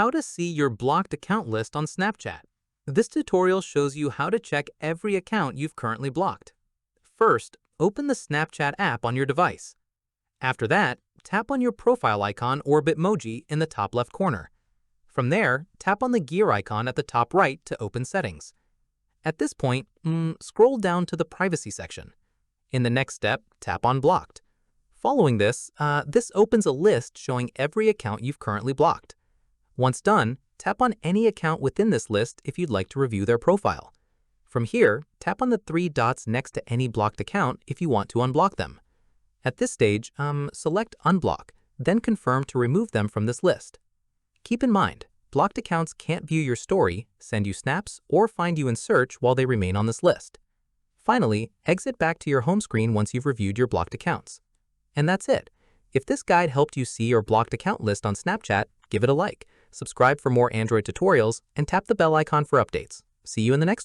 How to see your blocked account list on Snapchat. This tutorial shows you how to check every account you've currently blocked. First, open the Snapchat app on your device. After that, tap on your profile icon or Bitmoji in the top left corner. From there, tap on the gear icon at the top right to open settings. At this point, scroll down to the privacy section. In the next step, tap on blocked. Following this, this opens a list showing every account you've currently blocked. Once done, tap on any account within this list if you'd like to review their profile. From here, tap on the three dots next to any blocked account if you want to unblock them. At this stage, select unblock, then confirm to remove them from this list. Keep in mind, blocked accounts can't view your story, send you snaps, or find you in search while they remain on this list. Finally, exit back to your home screen once you've reviewed your blocked accounts. And that's it. If this guide helped you see your blocked account list on Snapchat, give it a like, subscribe for more Android tutorials, and tap the bell icon for updates. See you in the next one.